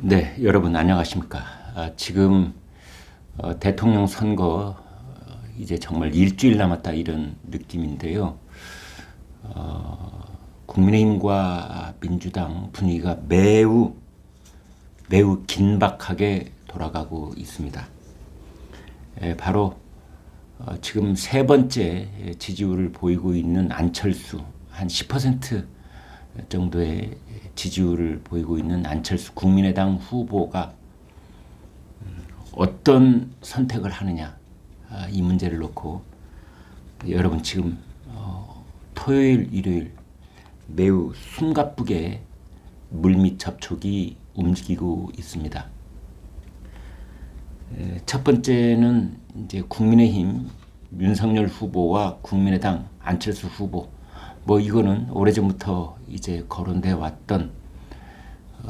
네, 여러분 안녕하십니까? 지금 대통령 선거 이제 정말 일주일 남았다 이런 느낌인데요. 국민의힘과 민주당 분위기가 매우 긴박하게 돌아가고 있습니다. 바로 지금 세 번째 지지율을 보이고 있는 안철수, 한 10% 정도의 지지율을 보이고 있는 안철수 국민의당 후보가 어떤 선택을 하느냐, 이 문제를 놓고 여러분 지금 토요일, 일요일 매우 숨가쁘게 물밑 접촉이 움직이고 있습니다. 첫 번째는 이제 국민의힘 윤석열 후보와 국민의당 안철수 후보, 이거는 오래전부터 이제 거론돼 왔던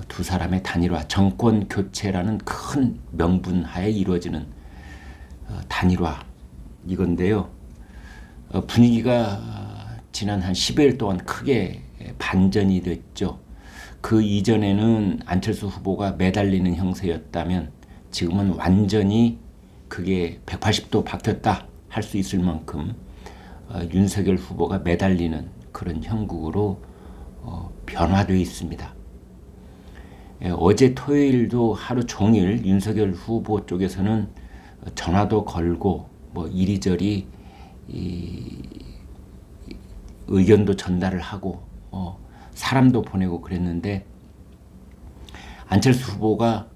두 사람의 단일화, 정권 교체라는 큰 명분 하에 이루어지는 단일화 이건데요. 분위기가 지난 한 10여일 동안 크게 반전이 됐죠. 그 이전에는 안철수 후보가 매달리는 형세였다면 지금은 완전히 그게 180도 바뀌었다 할 수 있을 만큼 윤석열 후보가 매달리는 그런 형국으로 변화되어 있습니다. 어제 토요일도 하루 종일 윤석열 후보 쪽에서는 전화도 걸고 이리저리 의견도 전달을 하고 사람도 보내고 그랬는데, 안철수 후보가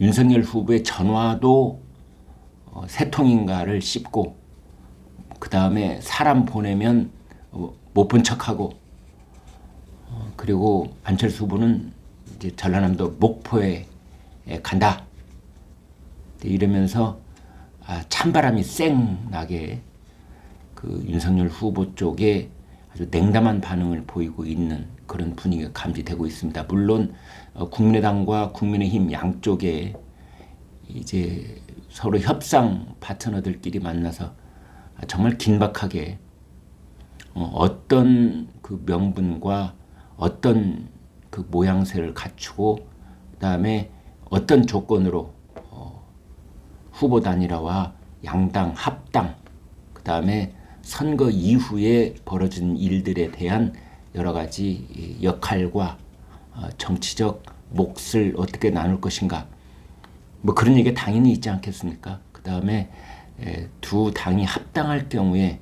윤석열 후보의 전화도 세 통인가를 씹고, 그 다음에 사람 보내면 못 본 척하고, 그리고 안철수 후보는 이제 전라남도 목포에 간다 이러면서 찬바람이 쌩 나게 그 윤석열 후보 쪽에 아주 냉담한 반응을 보이고 있는 그런 분위기가 감지되고 있습니다. 물론 국민의당과 국민의힘 양쪽에 이제 서로 협상 파트너들끼리 만나서 정말 긴박하게 어떤 그 명분과 어떤 그 모양새를 갖추고, 그다음에 어떤 조건으로 후보 단일화와 양당 합당, 그다음에 선거 이후에 벌어진 일들에 대한 여러 가지 역할과 정치적 몫을 어떻게 나눌 것인가, 그런 얘기가 당연히 있지 않겠습니까? 그다음에 두 당이 합당할 경우에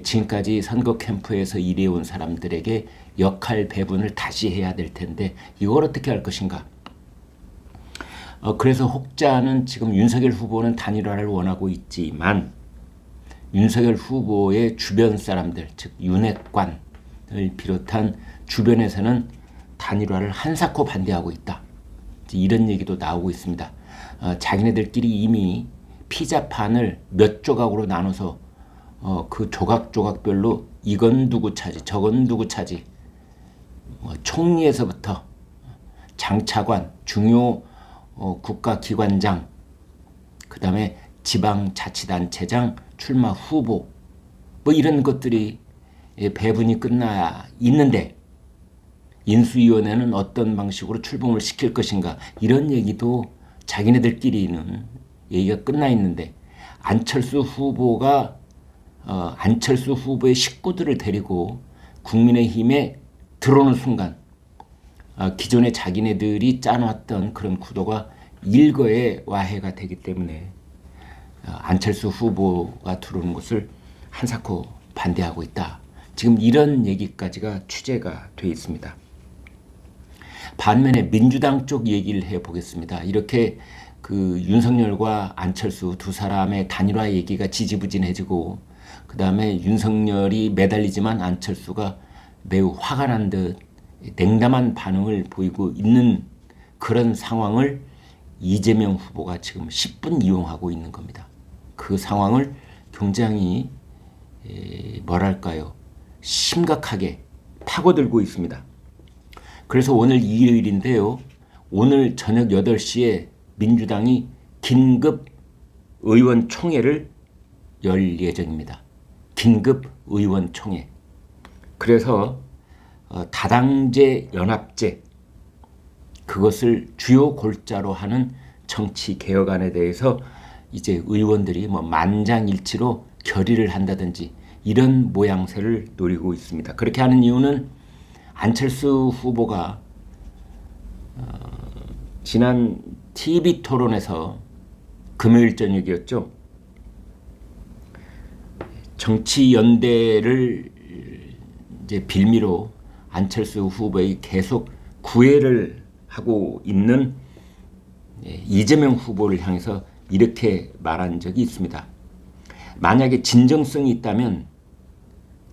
지금까지 선거 캠프에서 일해온 사람들에게 역할 배분을 다시 해야 될 텐데 이걸 어떻게 할 것인가. 그래서 혹자는 지금 윤석열 후보는 단일화를 원하고 있지만 윤석열 후보의 주변 사람들, 즉 윤핵관을 비롯한 주변에서는 단일화를 한사코 반대하고 있다, 이런 얘기도 나오고 있습니다. 자기네들끼리 이미 피자판을 몇 조각으로 나눠서 그 조각별로 이건 누구 차지, 저건 누구 차지, 총리에서부터 장차관, 중요 국가기관장, 그 다음에 지방자치단체장 출마 후보, 이런 것들이 배분이 끝나 있는데 인수위원회는 어떤 방식으로 출범을 시킬 것인가, 이런 얘기도 자기네들끼리는 얘기가 끝나 있는데, 안철수 후보의 식구들을 데리고 국민의힘에 들어오는 순간 기존에 자기네들이 짜놨던 그런 구도가 일거에 와해가 되기 때문에 안철수 후보가 들어오는 것을 한사코 반대하고 있다, 지금 이런 얘기까지가 취재가 되어 있습니다. 반면에 민주당 쪽 얘기를 해보겠습니다. 이렇게 그 윤석열과 안철수 두 사람의 단일화 얘기가 지지부진해지고, 그 다음에 윤석열이 매달리지만 안철수가 매우 화가 난 듯 냉담한 반응을 보이고 있는 그런 상황을 이재명 후보가 지금 10분 이용하고 있는 겁니다. 그 상황을 굉장히 심각하게 파고들고 있습니다. 그래서 오늘 일요일인데요. 오늘 저녁 8시에 민주당이 긴급 의원총회를 열 예정입니다. 긴급 의원총회. 그래서 다당제 연합제, 그것을 주요 골자로 하는 정치 개혁안에 대해서 이제 의원들이 뭐 만장일치로 결의를 한다든지 이런 모양새를 노리고 있습니다. 그렇게 하는 이유는 안철수 후보가 지난 TV 토론에서 금요일 저녁이었죠. 정치 연대를 이제 빌미로 안철수 후보의 계속 구애를 하고 있는 이재명 후보를 향해서 이렇게 말한 적이 있습니다. 만약에 진정성이 있다면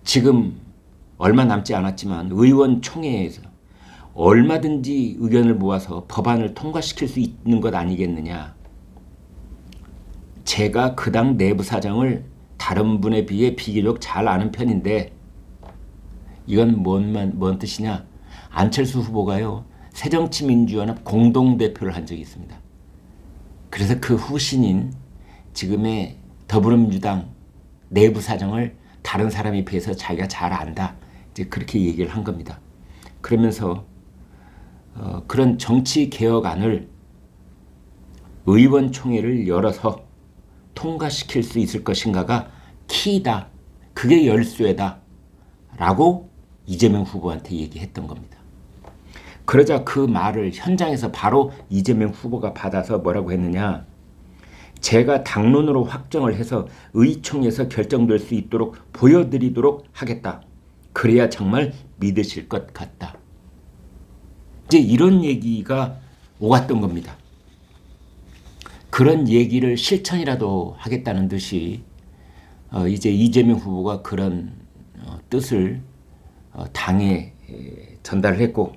지금 얼마 남지 않았지만 의원총회에서 얼마든지 의견을 모아서 법안을 통과시킬 수 있는 것 아니겠느냐. 제가 그 당 내부 사정을 다른 분에 비해 비교적 잘 아는 편인데 이건 뭔 뜻이냐. 안철수 후보가요. 새정치민주연합 공동대표를 한 적이 있습니다. 그래서 그 후신인 지금의 더불어민주당 내부 사정을 다른 사람에 비해서 자기가 잘 안다. 이제 그렇게 얘기를 한 겁니다. 그러면서 그런 정치 개혁안을 의원총회를 열어서 통과시킬 수 있을 것인가가 키다. 그게 열쇠다. 라고 이재명 후보한테 얘기했던 겁니다. 그러자 그 말을 현장에서 바로 이재명 후보가 받아서 뭐라고 했느냐. 제가 당론으로 확정을 해서 의총에서 결정될 수 있도록 보여드리도록 하겠다. 그래야 정말 믿으실 것 같다. 이제 이런 얘기가 오갔던 겁니다. 그런 얘기를 실천이라도 하겠다는 듯이 이제 이재명 후보가 그런 뜻을 당에 전달을 했고,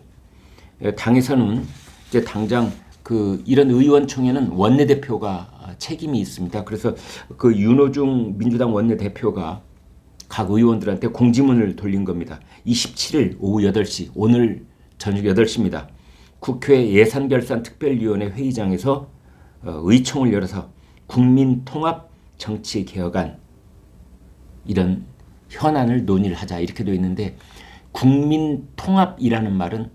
당에서는 이제 당장 이런 의원총회는 원내대표가 책임이 있습니다. 그래서 그 윤호중 민주당 원내대표가 각 의원들한테 공지문을 돌린 겁니다. 27일 오후 8시, 오늘 저녁 8시입니다. 국회 예산결산특별위원회 회의장에서 의총을 열어서 국민통합 정치개혁안 이런 현안을 논의를 하자 이렇게 되어 있는데, 국민통합이라는 말은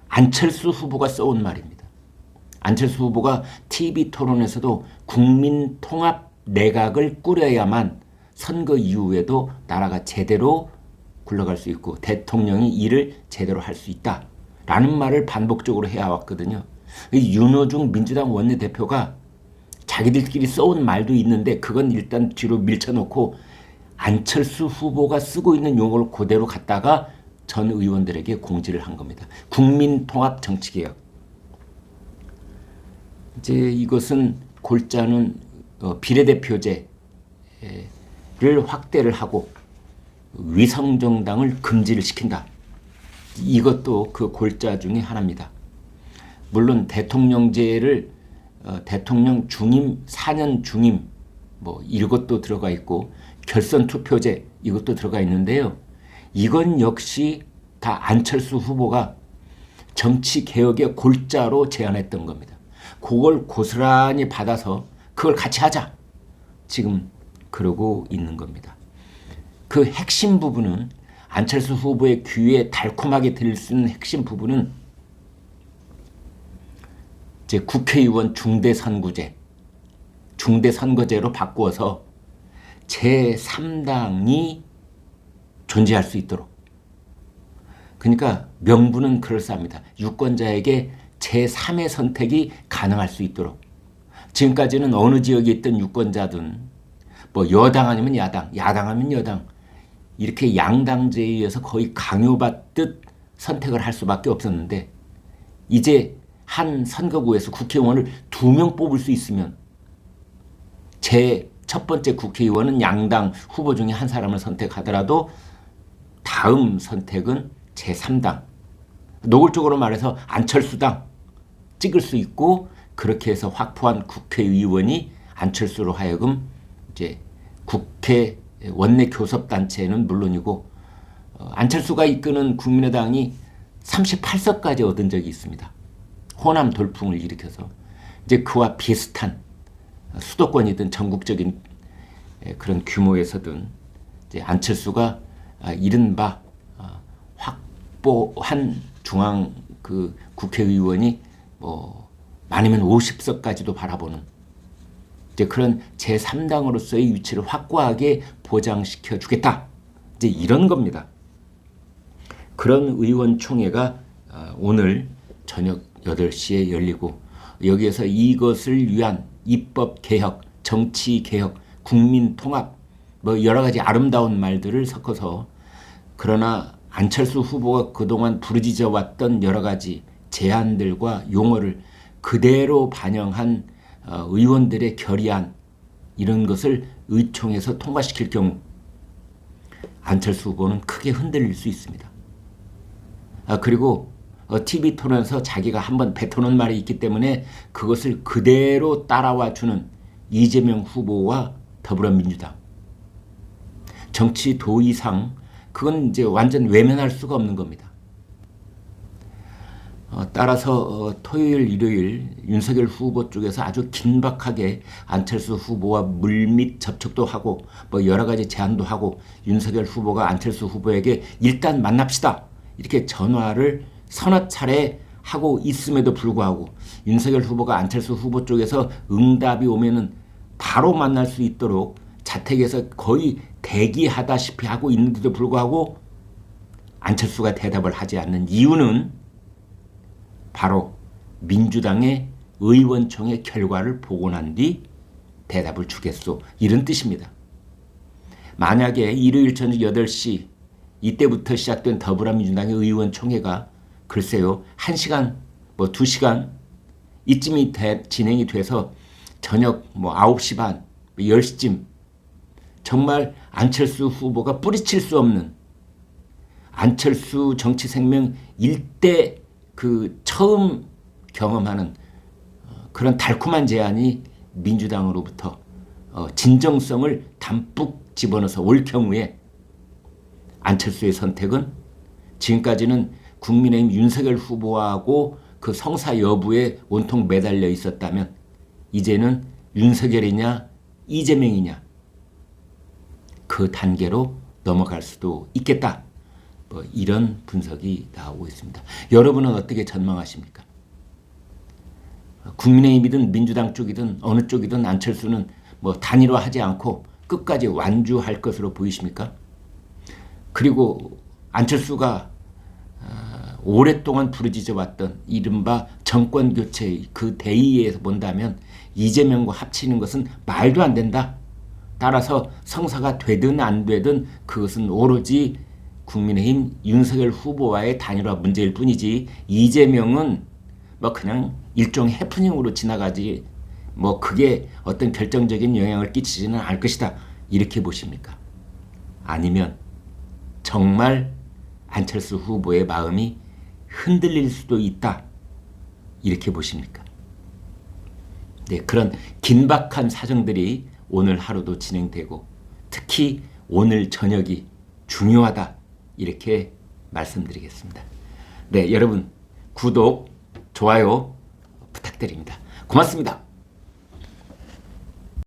안철수 후보가 써온 말입니다. 안철수 후보가 TV 토론에서도 국민통합 내각을 꾸려야만 선거 이후에도 나라가 제대로 굴러갈 수 있고 대통령이 일을 제대로 할 수 있다라는 말을 반복적으로 해왔거든요. 윤호중 민주당 원내대표가 자기들끼리 써온 말도 있는데 그건 일단 뒤로 밀쳐놓고 안철수 후보가 쓰고 있는 용어를 그대로 갖다가 전 의원들에게 공지를 한 겁니다. 국민통합 정치개혁. 이제 이것은 골자는 비례대표제를 확대를 하고 위성정당을 금지를 시킨다. 이것도 그 골자 중에 하나입니다. 물론 대통령제를 대통령 중임, 4년 중임 뭐 이것도 들어가 있고 결선 투표제 이것도 들어가 있는데요. 이건 역시 다 안철수 후보가 정치 개혁의 골자로 제안했던 겁니다. 그걸 고스란히 받아서 그걸 같이 하자. 지금 그러고 있는 겁니다. 그 핵심 부분은 안철수 후보의 귀에 달콤하게 들릴 수 있는 핵심 부분은 이제 국회의원 중대선거제, 중대선거제로 바꾸어서 제3당이 존재할 수 있도록. 그러니까 명분은 그럴싸합니다. 유권자에게 제3의 선택이 가능할 수 있도록. 지금까지는 어느 지역에 있던 유권자든 뭐 여당 아니면 야당, 야당 하면 여당 이렇게 양당제에 의해서 거의 강요받듯 선택을 할 수밖에 없었는데 이제 한 선거구에서 국회의원을 2명 뽑을 수 있으면 제 첫 번째 국회의원은 양당 후보 중에 한 사람을 선택하더라도 다음 선택은 제3당, 노골적으로 말해서 안철수당 찍을 수 있고 그렇게 해서 확보한 국회의원이 안철수로 하여금 이제 국회 원내 교섭단체는 물론이고 안철수가 이끄는 국민의당이 38석까지 얻은 적이 있습니다. 호남 돌풍을 일으켜서 이제 그와 비슷한 수도권이든 전국적인 그런 규모에서든 이제 안철수가 이른바 확보한 중앙 그 국회의원이 많으면 50석까지도 바라보는 이제 그런 제3당으로서의 위치를 확고하게 보장시켜 주겠다. 이제 이런 겁니다. 그런 의원총회가 오늘 저녁 8시에 열리고 여기에서 이것을 위한 입법개혁, 정치개혁, 국민통합 여러 가지 아름다운 말들을 섞어서 그러나 안철수 후보가 그동안 부르짖어 왔던 여러 가지 제안들과 용어를 그대로 반영한 의원들의 결의안 이런 것을 의총에서 통과시킬 경우 안철수 후보는 크게 흔들릴 수 있습니다. 그리고 TV 토론에서 자기가 한번 뱉어놓은 말이 있기 때문에 그것을 그대로 따라와 주는 이재명 후보와 더불어민주당 정치 도의상 그건 이제 완전 외면할 수가 없는 겁니다. 따라서 토요일, 일요일 윤석열 후보 쪽에서 아주 긴박하게 안철수 후보와 물밑 접촉도 하고 여러 가지 제안도 하고 윤석열 후보가 안철수 후보에게 일단 만납시다 이렇게 전화를 서너 차례 하고 있음에도 불구하고 윤석열 후보가 안철수 후보 쪽에서 응답이 오면은 바로 만날 수 있도록 자택에서 거의 대기하다시피 하고 있는데도 불구하고 안철수가 대답을 하지 않는 이유는 바로 민주당의 의원총회 결과를 보고 난 뒤 대답을 주겠소 이런 뜻입니다. 만약에 일요일 저녁 8시 이때부터 시작된 더불어민주당의 의원총회가 글쎄요 1시간 2시간 이쯤이 진행이 돼서 저녁 9시 반 10시쯤 정말 안철수 후보가 뿌리칠 수 없는 안철수 정치 생명 일대 처음 경험하는 그런 달콤한 제안이 민주당으로부터 진정성을 담뿍 집어넣어서 올 경우에 안철수의 선택은 지금까지는 국민의힘 윤석열 후보하고 그 성사 여부에 온통 매달려 있었다면 이제는 윤석열이냐 이재명이냐 그 단계로 넘어갈 수도 있겠다. 이런 분석이 나오고 있습니다. 여러분은 어떻게 전망하십니까? 국민의힘이든 민주당 쪽이든 어느 쪽이든 안철수는 단일화하지 않고 끝까지 완주할 것으로 보이십니까? 그리고 안철수가 오랫동안 부르짖어 왔던 이른바 정권교체 그 대의에서 본다면 이재명과 합치는 것은 말도 안 된다. 따라서 성사가 되든 안 되든 그것은 오로지 국민의힘 윤석열 후보와의 단일화 문제일 뿐이지 이재명은 그냥 일종의 해프닝으로 지나가지 그게 어떤 결정적인 영향을 끼치지는 않을 것이다. 이렇게 보십니까? 아니면 정말 안철수 후보의 마음이 흔들릴 수도 있다. 이렇게 보십니까? 네, 그런 긴박한 사정들이 오늘 하루도 진행되고 특히 오늘 저녁이 중요하다. 이렇게 말씀드리겠습니다. 네, 여러분 구독, 좋아요 부탁드립니다. 고맙습니다.